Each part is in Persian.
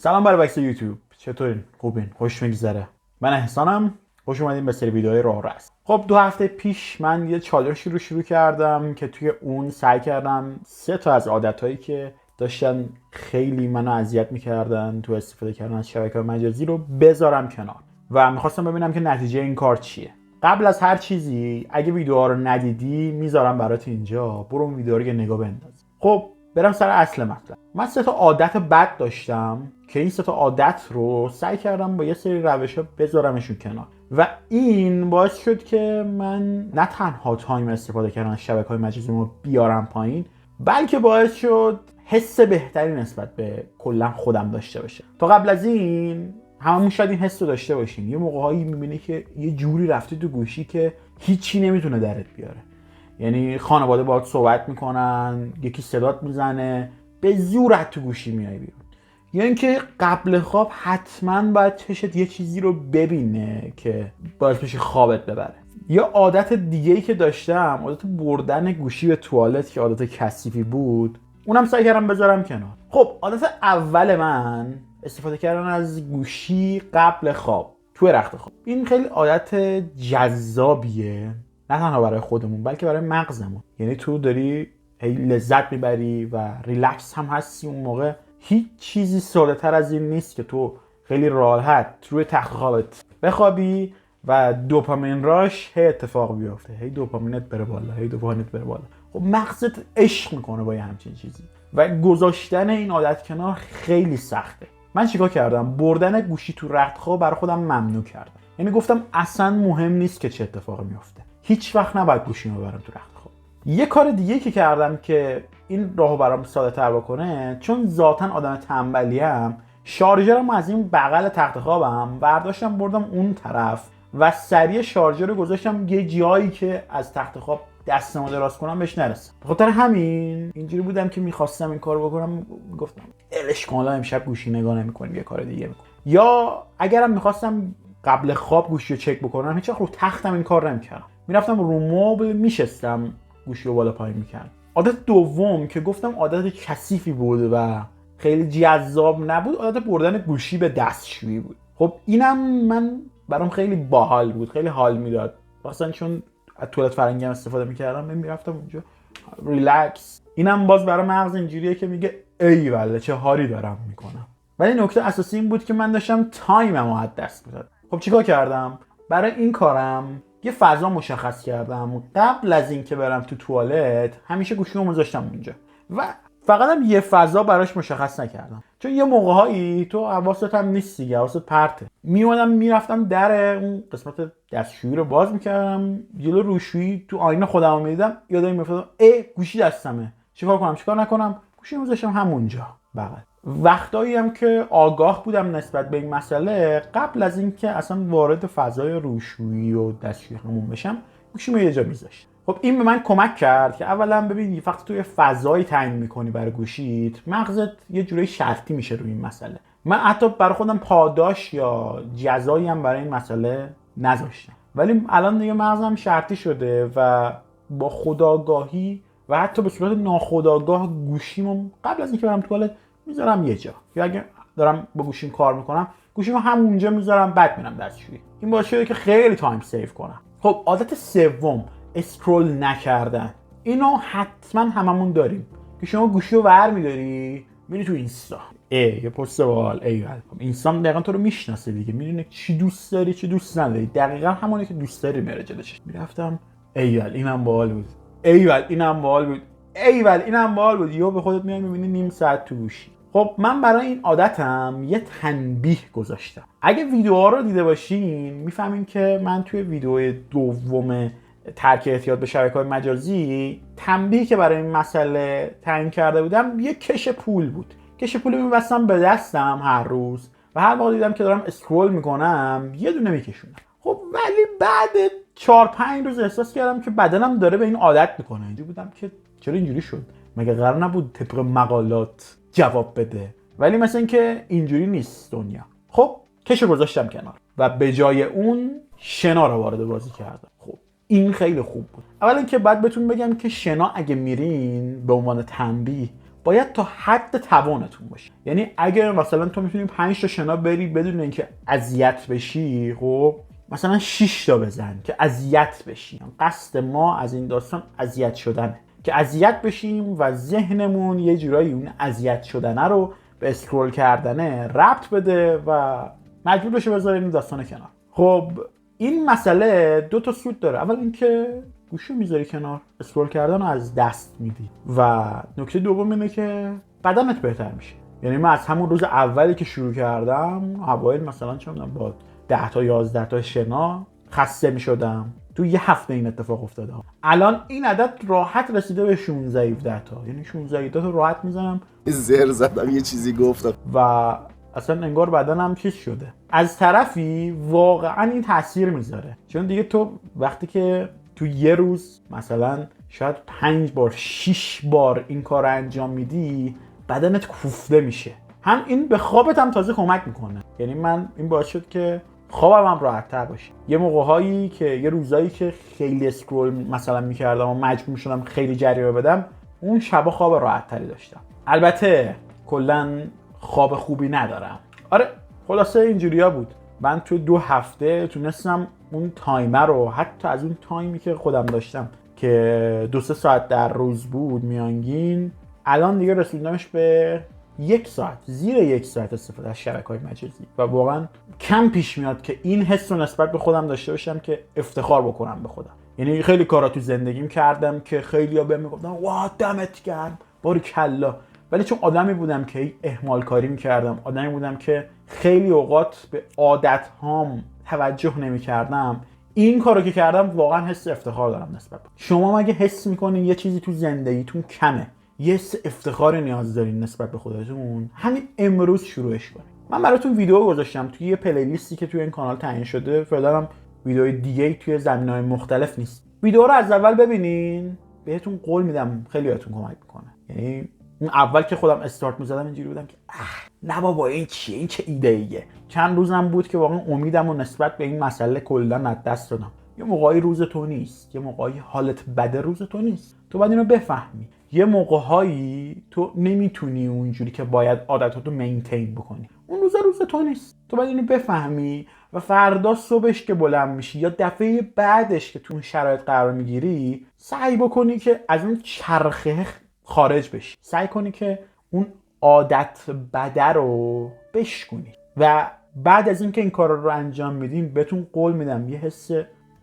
سلام بر بچه یوتیوب، چطورین؟ خوبین؟ خوش میگذره؟ من احسانم. خوش اومدین به سری ویدیوهای راه رس. خب 2 هفته پیش من یه چالشی رو شروع کردم که توی اون سعی کردم 3 تا از عادتهایی که داشتن خیلی منو اذیت میکردن تو استفاده کردن از شبکه‌های مجازی رو بذارم کنار و میخواستم ببینم که نتیجه این کار چیه. قبل از هر چیزی اگه ویدیوها رو ندیدی میذارم برات اینجا، برو اون ویدیو رو یه نگاه بنداز. خب برم سر اصل مطلب. من 3 تا عادت بد داشتم که این 3 تا عادت رو سعی کردم با یه سری روش‌ها بذارمشون کنار و این باعث شد که من نه تنها تایم استفاده کردن از شبکه‌های مجازی رو بیارم پایین، بلکه باعث شد حس بهتری نسبت به کلا خودم داشته باشه. تا قبل از این هممون شاید این حس رو داشته باشیم، یه موقع‌هایی می‌بینی که یه جوری رفتی تو گوشی که هیچی نمیتونه درت بیاره. یعنی خانواده باهات صحبت میکنن، یکی صدات میزنه، به زورت تو گوشی میای بیرون. یا اینکه قبل خواب حتما باید چشت یه چیزی رو ببینه که باعث بشه خوابت ببره. یا عادت دیگه‌ای که داشتم، عادت بردن گوشی به توالت که عادت کثیفی بود، اونم سعی کردم بذارم کنار. خب عادت اول من استفاده کردن از گوشی قبل خواب توی رخت خواب. این خیلی عادت جذابیه، نه تنها برای خودمون بلکه برای مغزمون. یعنی تو داری لذت میبری و ریلکس هم هستی اون موقع. هیچ چیزی ساده تر از این نیست که تو خیلی راحت روی تخت خوابت بخوابی و دوپامین راش هی اتفاق بیفته، هی دوپامینت بره بالا، هی دوپامینت بره بالا. خب مغزت عشق میکنه با یه همچین چیزی و گذاشتن این عادت کنار خیلی سخته. من چیکار کردم؟ بردن گوشی تو رخت خواب برای خودم ممنوع کردم. یعنی گفتم اصلا مهم نیست که چه اتفاقی میفته، هیچ وقت نباید گوشیمو ببرم تو رخت خواب. یه کار دیگه که کردم که این راهو برام ساده تر بکنه، چون ذاتاً آدم تنبلیم، شارژرمو از این بغل تخت خوابم برداشتم بردم اون طرف و سریع شارژر رو گذاشتم یه جایی که از تخت خواب دستمو دراز کنم بهش نرسم. بخاطر همین اینجوری بودم که میخواستم این کارو بکنم، گفتم الش کن، امشب گوشی نگاه نمی‌کنیم، یه کار دیگه می‌کنیم. یا اگرم میخواستم قبل خواب گوشی رو چک بکنم، هیچ وقت رو تختم این کار نمی‌کردم، میرفتم رو مبل میشستم گوشی رو بالا پایین می‌کردم. عادت دوم که گفتم عادت کثیفی بود و خیلی جذاب نبود، عادت بردن گوشی به دستشویی بود. خب اینم من برام خیلی باحال بود، خیلی حال میداد، مثلا چون از توالت فرنگی هم استفاده می‌کردم، میرفتم اونجا ریلکس. اینم باز برای مغز اینجوریه که میگه ای والله چه حالی دارم میکنم. ولی نکته اساسی این بود که من داشتم تایممو از دست میدادم. خب چیکار کردم؟ برای این کارم یه فضا مشخص کردم. قبل از اینکه برم تو توالت همیشه گوشیمو میذاشتم اونجا و فقط هم یه فضا براش مشخص نکردم، چون یه موقع‌هایی تو حواست هم نیست دیگه، حواست پرته. میومدم میرفتم در اون قسمت دستشویی رو باز میکردم، جلو روشویی تو آینه خودمو میدیدم، یادم میافتاد گوشی دستمه، چیکار کنم چیکار نکنم؟ گوشیمو میذاشتم همونجا بغل. وقتایی هم که آگاه بودم نسبت به این مسئله، قبل از اینکه اصلا وارد فضای روشویی و دستشویی همون بشم، گوشیمو یه جا میذاشتم. خب این به من کمک کرد که اولا ببین وقتی توی فضایی تعیین میکنی برای گوشیت، مغزت یه جوری شرطی میشه روی این مسئله. من حتی برای خودم پاداش یا جزایی هم برای این مسئله نذاشتم، ولی الان دیگه مغزم شرطی شده و با خودآگاهی و حتی به صورت ناخودآگاه گوشیمو قبل از اینکه برم توالت میذارم یه جا، یا اگه دارم با گوشیم کار میکنم گوشیمو همونجا میذارم، بعد میرم دستشویی. این باعث شده که خیلی تایم سیو کنم. خب عادت سوم، اسکرول نکردن. اینو حتما هممون داریم که شما گوشی رو ور میداری میری تو اینستا، یه پست باحال، اینستا دقیقاً تو رو میشناسه دیگه، میدونه چی دوست داری چی دوست نداری، دقیقاً همونی که دوست داری میاره جلوش. میرفتم اینم باحال بود، اینم باحال بود، اینم باحال بود، یا به خودت میای میبینی نیم ساعت تو گوشی. خب من برای این عادتم یه تنبیه گذاشتم. اگه ویدیوها رو دیده باشین میفهمین که من توی ویدیو دوم ترک اعتیاد به شبکه‌های مجازی تنبیهی که برای این مسئله تعیین کرده بودم یه کش پول بود. کش پول می‌بستم به دستم هر روز و هر موقع دیدم که دارم اسکرول میکنم یه دونه میکشونم. خب ولی بعد 4-5 روز احساس کردم که بدنم داره به این عادت میکنه. اینجوری بودم که چرا اینجوری شد؟ مگه قرار نبود طبق مقالات جواب بده؟ ولی مثلا اینکه اینجوری نیست دنیا. خب کشو گذاشتم کنار و به جای اون شنا رو وارد بازی کردم. خب این خیلی خوب بود. اولا که بعد بهتون بگم که شنا اگه میرین به عنوان تنبیه باید تا حد توانتون باشه. یعنی اگر مثلا تو میتونی 5 تا شنا بری بدون اینکه اذیت بشی، خب مثلا 6 تا بزن که اذیت بشی. قصد ما از این داستان اذیت شدنه، که اذیت بشیم و ذهنمون یه جورایی اون اذیت شدنه رو به اسکرول کردنه ربط بده و مجبور بشه بذاریم این داستان کنار. خب این مسئله 2 تا سود داره. اول اینکه گوشو میذاری کنار، اسکرول کردن رو از دست میدی، و نکته دوم اینه که بدنت بهتر میشه. یعنی من از همون روز اولی که شروع کردم، اوایل مثلا چه میدونم با 10 تا 11 تا شنا خسته میشدم. تو یه هفته این اتفاق افتاده. الان این عدد راحت رسیده به 16 17 تا. یعنی 16 17 تا راحت میزنم. زر زدم یه چیزی گفتم و اصلا انگار بدنم چیز شده. از طرفی واقعا این تاثیر میذاره، چون دیگه تو وقتی که تو یه روز مثلا شاید 5 بار 6 بار این کار رو انجام میدی، بدنت کوفته میشه. هم این به خوابت هم تازه کمک میکنه. یعنی من این باعث شد که خوابم هم راحت تر باشه. یه موقع‌هایی که یه روزایی که خیلی اسکرول مثلا میکردم و مجبور میشدم خیلی جریمه بدم، اون شبا خواب راحت تری داشتم. البته کلا خواب خوبی ندارم. آره خلاصه اینجوریا بود. من تو 2 هفته تونستم اون تایمر رو، حتی از اون تایمی که خودم داشتم که 2-3 ساعت در روز بود میانگین، الان دیگه رسوندمش به 1 ساعت، زیر 1 ساعت استفاده از شبکه‌های مجازی. و واقعا کم پیش میاد که این حس رو نسبت به خودم داشته باشم که افتخار بکنم به خودم. یعنی خیلی کارا تو زندگیم کردم که خیلی‌ها بهم میگفتن واه دمت گرم، باریکلا، ولی چون آدمی بودم که اهمال کاری میکردم، آدمی بودم که خیلی اوقات به عادت هام توجه نمیکردم، این کارو که کردم واقعا حس افتخار دارم نسبت به. شما مگه حس میکنین یه چیزی تو زندگیتون کمه، یه حس افتخار نیاز دارین نسبت به خودتون، همین امروز شروعش کنین. من براتون ویدیو گذاشتم توی یه پلیلیستی که توی این کانال تعیین شده. فعلا هم ویدیوهای دیگه توی زمینه‌های مختلف نیست. ویدیو رو از اول ببینین، بهتون قول میدم خیلی بهتون کمک میکنه. یعنی اون اول که خودم استارت می‌زدم اینجوری بودم که نه بابا این چیه، این چه ایده ایه. چند روزم بود که واقعا امیدم و نسبت به این مسئله کلا از دست دادم. یه موقعی روز تو نیست، یه موقعی حالت بده روز تو نیست. تو باید اینو بفهمی. یه موقعهایی تو نمیتونی اونجوری که باید عادتاتو مینتین بکنی. اون روز تو نیست. تو باید اینو بفهمی و فردا صبحش که بلند میشی یا دفعه بعدش که تو اون شرایط قرار میگیری، سعی بکنی که از اون چرخه خارج بشی. سعی کنی که اون عادت بده رو بشکنی. و بعد از اینکه این کار رو انجام میدین، بهتون قول میدم یه حس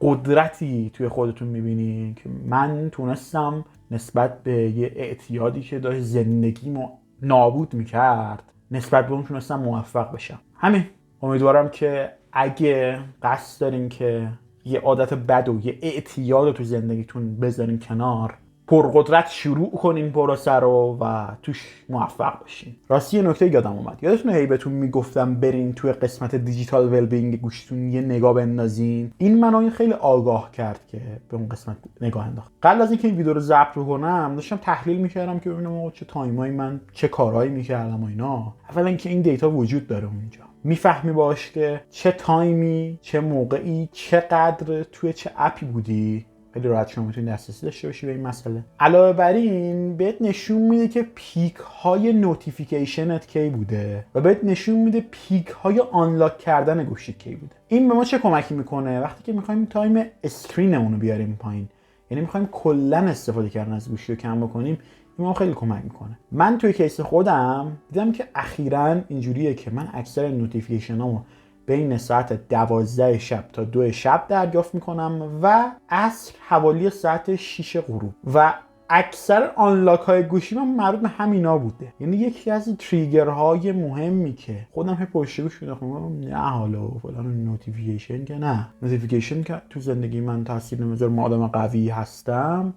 قدرتی توی خودتون میبینین که من تونستم نسبت به یه اعتیادی که داشت زندگیمو نابود میکرد، نسبت به اون تونستم موفق بشم. همین. امیدوارم که اگه قصد دارین که یه عادت بد و یه اعتیاد رو تو زندگیتون بذارین کنار، پرقدرت شروع کنین پروسه رو و توش موفق بشین. راستی یه نکته یادم اومد. یادتونه هی بهتون میگفتم برین توی قسمت دیجیتال ویل بینگ گوشتون یه نگاه بندازین؟ این منو خیلی آگاه کرد که به اون قسمت نگاه انداخت. قبل از اینکه این ویدیو رو ضبط بکنم داشتم تحلیل میکردم که ببینم چه تایمایی من چه کارهایی میکردم و اینا. اولا اینکه این دیتا وجود داره اونجا، میفهمی باش که چه تایمی، چه موقعی، چقدر توی چه اپی بودی. خیلی راحت شما میتونید دسترسی داشته باشی به این مسئله. علاوه بر این بهت نشون میده که پیک های نوتیفیکیشنت کی بوده و بهت نشون میده پیک های آنلاک کردن گوشیت کی بوده. این به ما چه کمکی میکنه وقتی که میخوایم تایم اسکرینمون رو بیاریم پایین، یعنی میخوایم کلا استفاده کردن از گوشی رو کم بکنیم، این ما خیلی کمک میکنه. من توی کیس خودم دیدم که اخیراً اینجوریه که من اکثر نوتیفیکیشنامو بین ساعت 12 شب تا 2 شب دریافت میکنم و عصر حوالی ساعت 6 غروب، و اکثر آنلاک های گوشی من مربوط به همینا بوده. یعنی یکی از تریگرهای مهمی که خودم پشت گوش می‌دونم نه حالا فلان نوتیفیکیشن که نه، نوتیفیکیشن که تو زندگی من تاثیر نمیذاره، من آدم قوی هستم.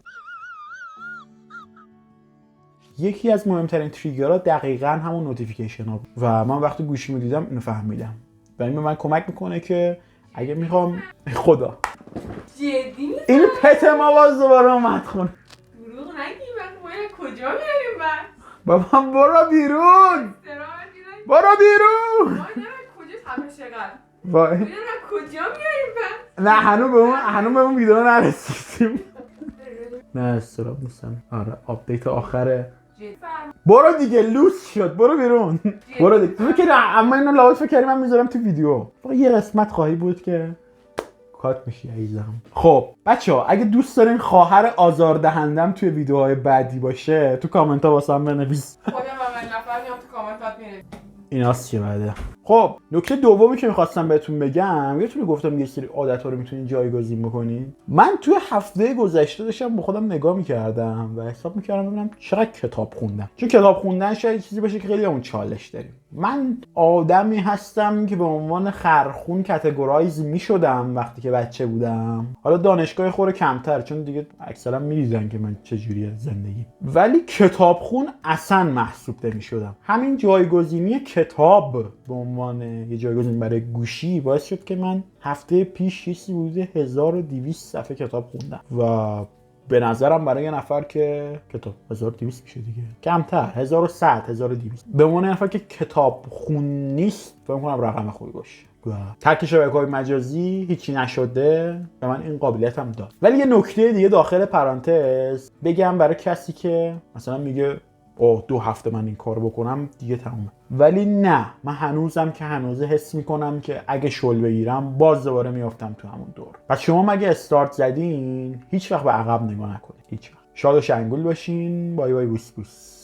یکی از مهمترین تریگرها دقیقاً همون نوتیفیکیشن ها بود و من وقتی گوشی می‌دیدم اینو فهمیدم و این به من کمک میکنه که اگه میخوام خدا جدی این پت ما باز دوباره اومد خونه. دروغ نگی. ما کجا میاریم بعد؟ بابا برو بیرون، برو بیرون. ما کجا تماشاگر؟ وای کجا میاریم بعد؟ نه هنوز به اون ویدیو نرسیدیم. نه استراب نیستم. آره آپدیت آخر جدی برو دیگه لوس شد، برو بیرون. برو دیگه. تو فکر اما اینو لابد فکر کردی من میذارم تو ویدیو. فقط یه قسمت خواهی بود که کات میشی عزیزم. خب بچه‌ها اگه دوست دارین خواهر آزاردهندم توی ویدیوهای بعدی باشه تو کامنت ها واسم بنویس. خودم اول نفر میام تو کامنتات می‌نویسم. ایناست که بعده. خب نکته دومی که میخواستم بهتون بگم، یه گفتم یه سری عادت‌ها رو میتونین جایگزین بکنین. من توی هفته گذشته داشتم با خودم نگاه میکردم و حساب میکردم ببینم چقدر کتاب خوندم. چون کتاب خوندن شاید چیزی باشه که خیلی اون چالش داریم. من آدمی هستم که به عنوان خرخون کاتگورایز میشدم وقتی که بچه بودم. حالا دانشگاه خوره کمتر چون دیگه اکثرا میدیدن که من چجوریه زندگی. ولی کتابخون اصلا محسوب نمیشدم. همین جایگزینی کتاب به عنوان یه جایگزین برای گوشی باعث شد که من هفته پیش چیزی حدود 1200 صفحه کتاب خوندم و به نظرم برای یه نفر که کتاب 1200 میشه دیگه کمتر 1100 1200 به عنوان یه نفر که کتاب خون نیست فکر کنم رقم خوبی باشه. ترک شبکه‌های مجازی هیچی نشده به من این قابلیتم داد. ولی یه نکته دیگه داخل پرانتز بگم برای کسی که مثلا میگه اوه 2 هفته من این کار بکنم دیگه تمومه. ولی نه، من هنوزم که هنوزه حس میکنم که اگه شل بگیرم باز دوباره میافتم تو همون دور. پس شما مگه استارت زدین هیچ وقت به عقب نگاه نکنید. هیچ وقت. شاد و شنگول باشین. بای بای بوس بوس.